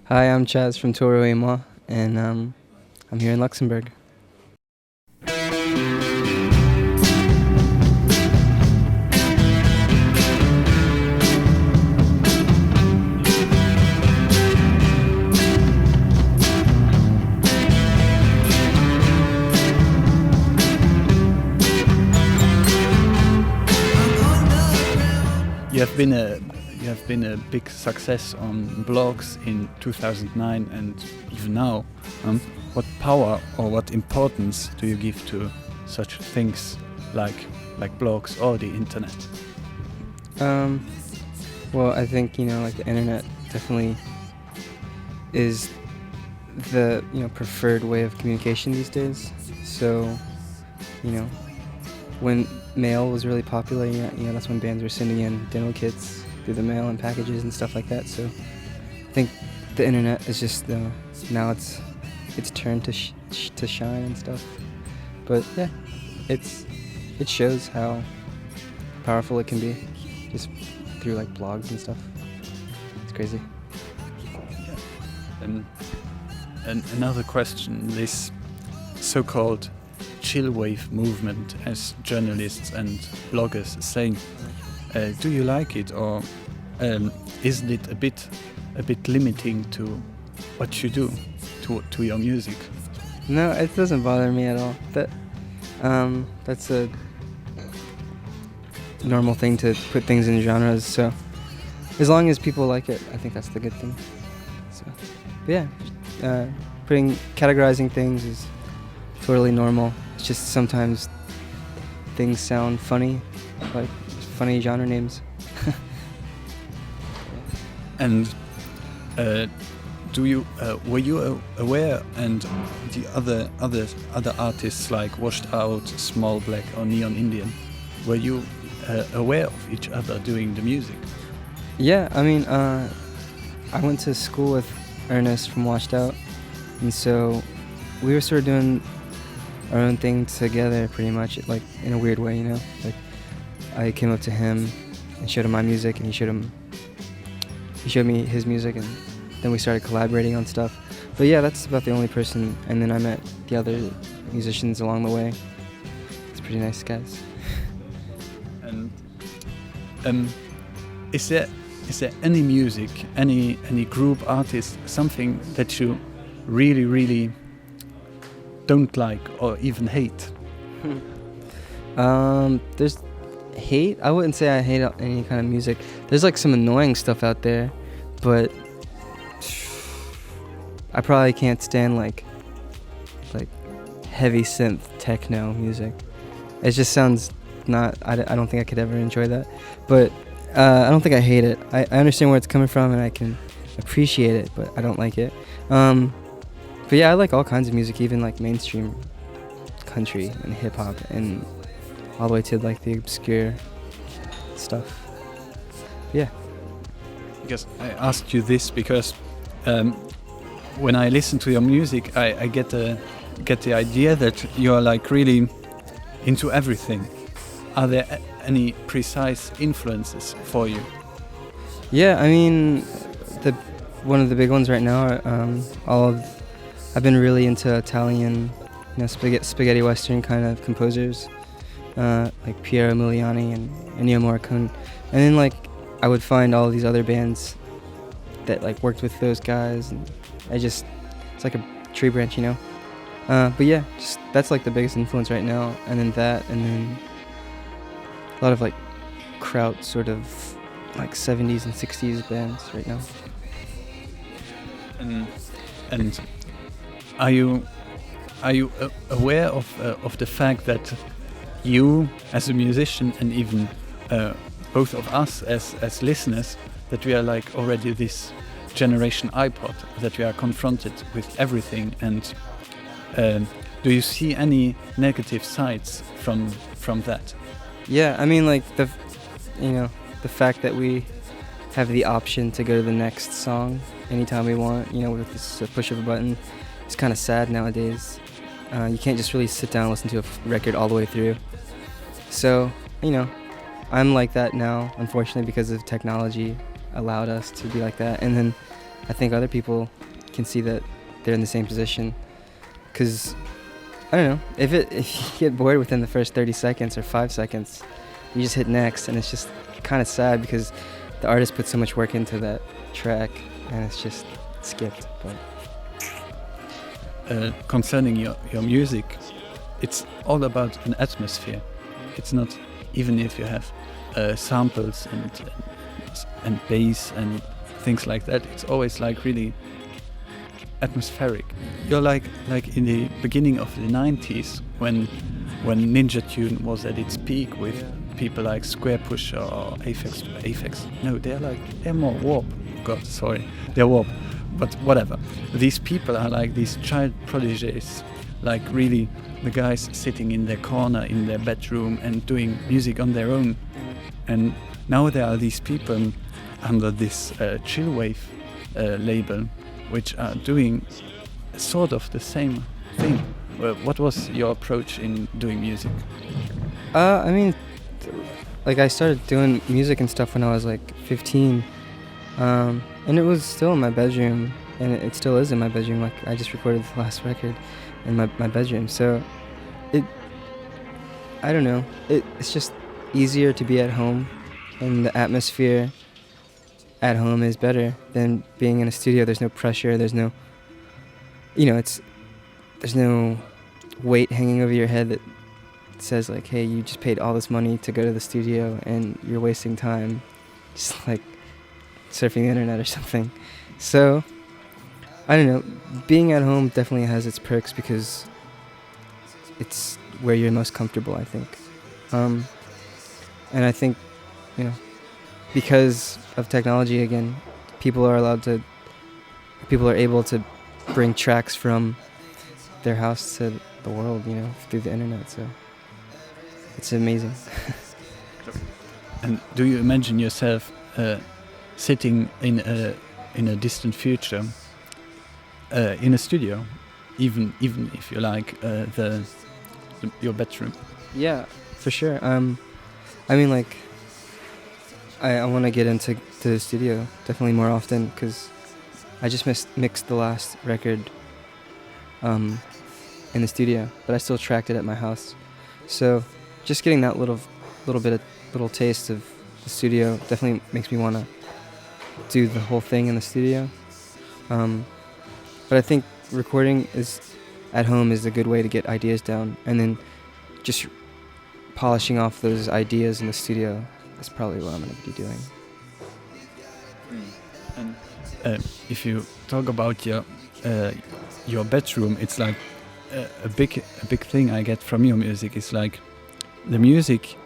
Hi, I'm Chaz from TORO Y MOI, and I'm here in Luxembourg. You have been a big success on blogs in 2009 and even now. What power or what importance do you give to such things like blogs or the internet? Well, I think like the internet definitely is the preferred way of communication these days. So, when mail was really popular, that's when bands were sending in demo kits through the mail and packages and stuff like that. So I think the internet is just now it's turn to shine and stuff. But yeah, it shows how powerful it can be just through like blogs and stuff. It's crazy. And another question: this so-called chill wave movement, as journalists and bloggers say, do you like it, or isn't it a bit limiting to what you do to your music? No, it doesn't bother me at all. That's a normal thing to put things in genres. So as long as people like it, I think that's the good thing. So, but yeah, categorizing things is totally normal. It's just sometimes things sound funny, like funny genre names. And were you aware, and the other artists like Washed Out, Small Black, or Neon Indian, were you aware of each other doing the music? Yeah, I mean, I went to school with Ernest from Washed Out, and so we were sort of doing our own thing together, pretty much, like in a weird way, Like I came up to him and showed him my music, and he showed me his music, and then we started collaborating on stuff. But yeah, that's about the only person, and then I met the other musicians along the way. It's pretty nice guys. And is there any music, any group, artist, something that you really don't like or even hate? There's hate. I wouldn't say I hate any kind of music. There's like some annoying stuff out there, but I probably can't stand like heavy synth techno music. It just sounds not. I don't think I could ever enjoy that. But I don't think I hate it. I understand where it's coming from, and I can appreciate it, but I don't like it. But yeah, I like all kinds of music, even like mainstream country and hip hop, and all the way to like the obscure stuff. Yeah. Because I asked you this because when I listen to your music, I get the idea that you are like really into everything. Are there any precise influences for you? Yeah, I mean, one of the big ones right now are I've been really into Italian, spaghetti western kind of composers, like Piero Umiliani and Ennio Morricone, and then like I would find all these other bands that like worked with those guys, and it's like a tree branch, But yeah, just that's like the biggest influence right now, and then a lot of like kraut sort of like 70s and 60s bands right now. And are you aware of the fact that you as a musician, and even both of us as listeners, that we are like already this generation iPod, that we are confronted with everything? And do you see any negative sides from that? Yeah, I mean, like the fact that we have the option to go to the next song anytime we want, with this push of a button, it's kind of sad nowadays. You can't just really sit down and listen to a record all the way through. So, I'm like that now, unfortunately, because of technology allowed us to be like that. And then I think other people can see that they're in the same position. Because, I don't know, if you get bored within the first 30 seconds or 5 seconds, you just hit next, and it's just kind of sad because the artist put so much work into that track, and it's just skipped. But concerning your music, it's all about an atmosphere. It's not, even if you have samples and bass and things like that, it's always like really atmospheric. You're like in the beginning of the 90s when Ninja Tune was at its peak with people like Square Pusher or Aphex. No, they're more Warp. God, sorry, they're Warp. But whatever. These people are like these child prodigies, like really the guys sitting in their corner in their bedroom and doing music on their own. And now there are these people under this Chillwave label, which are doing sort of the same thing. What was your approach in doing music? I mean, like I started doing music and stuff when I was like 15. And it was still in my bedroom, and it still is in my bedroom. Like I just recorded the last record in my bedroom. So I don't know. It's just easier to be at home, and the atmosphere at home is better than being in a studio. There's no pressure. There's no, there's no weight hanging over your head that says like, hey, you just paid all this money to go to the studio and you're wasting time just like surfing the internet or something. So I don't know, being at home definitely has its perks because it's where you're most comfortable, I think. And I think, because of technology again, people are able to bring tracks from their house to the world, through the internet. So it's amazing. And do you imagine yourself sitting in a distant future in a studio, even if you like your bedroom? Yeah, for sure. I mean, like, I want to get into the studio definitely more often because I just mixed the last record in the studio, but I still tracked it at my house. So just getting that little taste of the studio definitely makes me want to do the whole thing in the studio. But I think recording at home is a good way to get ideas down, and then just polishing off those ideas in the studio is probably what I'm going to be doing. And if you talk about your bedroom, it's like a big thing I get from your music. It's like the music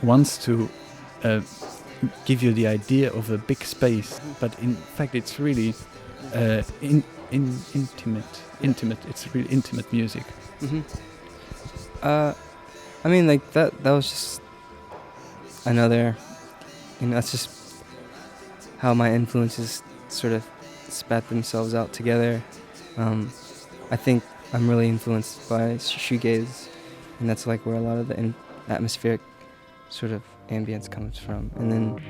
wants to give you the idea of a big space, but in fact it's really intimate. It's really intimate music. Mm-hmm. I mean, like that was just another, that's just how my influences sort of spat themselves out together. I think I'm really influenced by shoegaze, and that's like where a lot of the atmospheric sort of ambience comes from. And then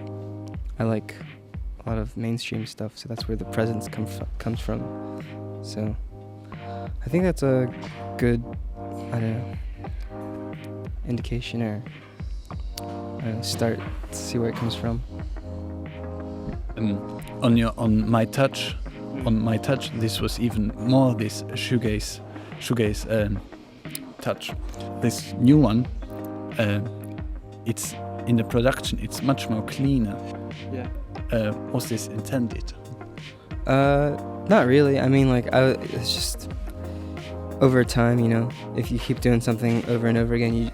I like a lot of mainstream stuff, so that's where the presence comes from. So I think that's a good, indication or start to see where it comes from. On my touch, this was even more this shoegaze touch. This new one, it's in the production. It's much more cleaner. Yeah. Was this intended? Not really. I mean, like, it's just over time, if you keep doing something over and over again,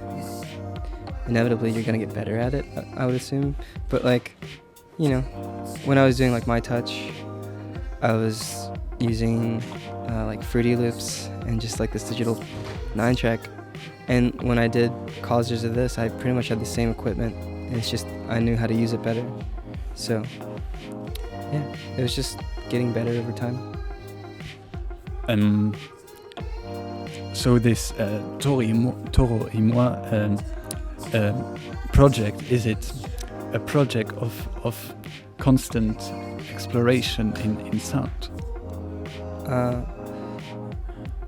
inevitably you're gonna get better at it, I would assume. But like, when I was doing like My Touch, I was using like Fruity Loops and just like this digital 9-track. And when I did Causers of This, I pretty much had the same equipment. It's just I knew how to use it better. So yeah, it was just getting better over time. So this Toro Y Moi project, is it a project of constant exploration in sound?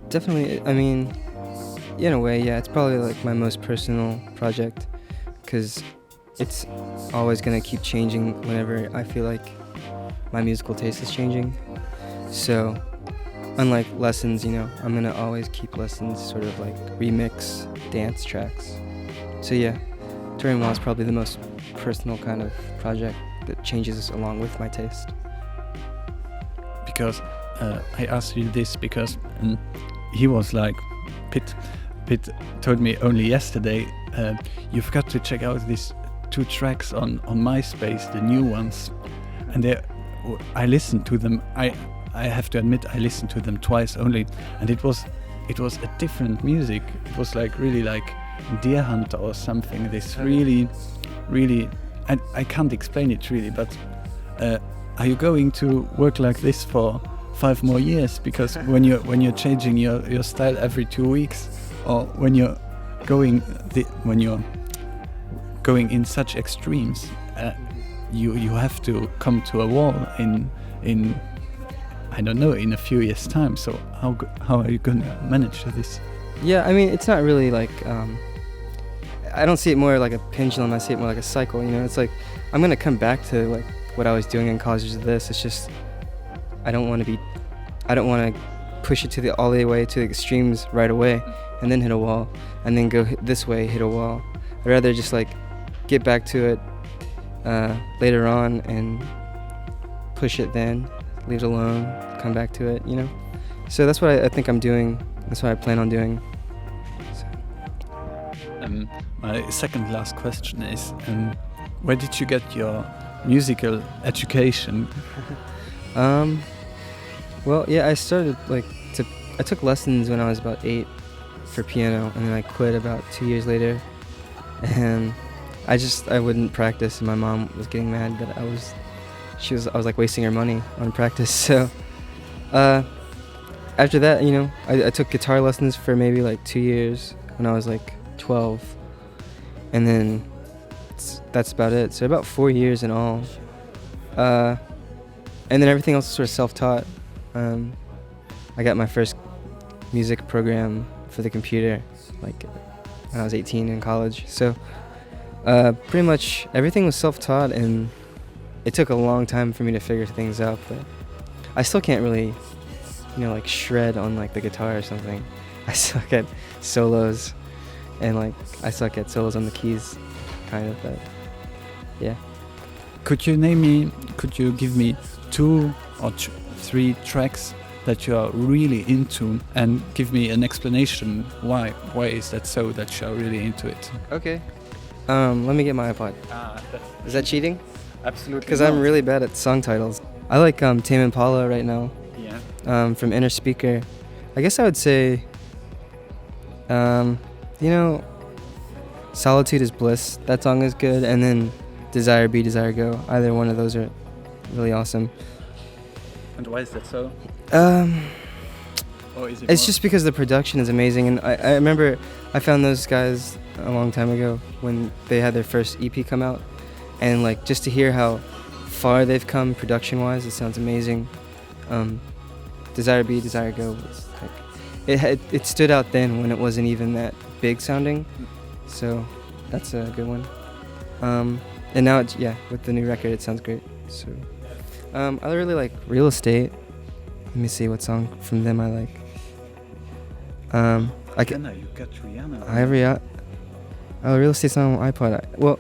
Definitely. I mean, in a way, yeah. It's probably like my most personal project, because it's always gonna keep changing whenever I feel like my musical taste is changing. So, unlike lessons, I'm gonna always keep lessons sort of like remix dance tracks. So yeah, TORO Y MOI is probably the most personal kind of project that changes along with my taste. Because I asked you this because he was like, Pit told me only yesterday, you've got to check out these 2 tracks on MySpace, the new ones, and I listened to them. I have to admit, I listened to them twice only, and it was a different music. It was like really like Deer Hunter or something. This really, I can't explain it really. But are you going to work like this for 5 more years? Because when you're changing your style every 2 weeks, or when you're going in such extremes, you have to come to a wall in I don't know, in a few years' time. So how are you gonna manage this? Yeah, I mean, it's not really like I don't see it more like a pendulum. I see it more like a cycle. It's like I'm gonna come back to like what I was doing in college to this. It's just I don't want to push it all the way to the extremes right away, and then hit a wall, and then go this way, hit a wall. I'd rather just like get back to it later on and push it then, leave it alone, come back to it, So that's what I think I'm doing. That's what I plan on doing. So. My second last question is, where did you get your musical education? Well, yeah, I started I took lessons when I was about 8 for piano, and then I quit about 2 years later, and I wouldn't practice, and my mom was getting mad that I was like wasting her money on practice. So after that, I took guitar lessons for maybe like 2 years when I was like 12, and then that's about it. So about 4 years in all, and then everything else was sort of self-taught. I got my first music program for the computer like when I was 18 in college. So pretty much everything was self-taught, and it took a long time for me to figure things out, but I still can't really, like shred on like the guitar or something. I suck at solos, and like I suck at solos on the keys, kind of, but yeah. Could you give me 2 or 3 tracks that you are really into, and give me an explanation why is that so, that you are really into it? Okay. Let me get my iPod. Is that cheating? Absolutely. Because I'm really bad at song titles. I like Tame Impala right now. Yeah. From Inner Speaker. I guess I would say, Solitude is Bliss. That song is good. And then Desire Be, Desire Go. Either one of those are really awesome. And why is that so? Or is it it's just because the production is amazing, and I remember I found those guys a long time ago when they had their first EP come out, and like just to hear how far they've come production-wise, it sounds amazing. Desire Be, Desire Go was like it stood out then when it wasn't even that big sounding, so that's a good one. And now with the new record it sounds great. So I really like Real Estate. Let me see what song from them I like. You got Rihanna. Real Estate song on iPod. Well,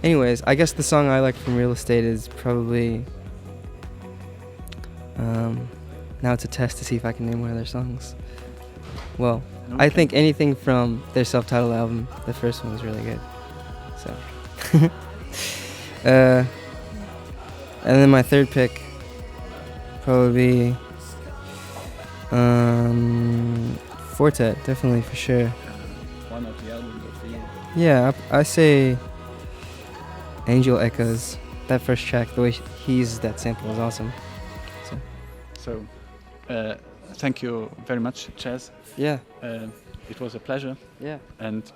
anyways, I guess the song I like from Real Estate is probably now it's a test to see if I can name one of their songs. Well, okay. I think anything from their self-titled album, the first one was really good. So, and then my third pick probably Fortet, definitely, for sure. One of the albums of the year. Yeah, I say Angel Echoes. That first track, the way he uses that sample is awesome. So thank you very much, Chaz. Yeah. It was a pleasure. Yeah. And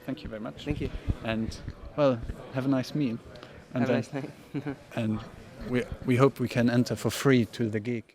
thank you very much. Thank you. And, well, have a nice meal. And have a nice night. And we hope we can enter for free to the gig.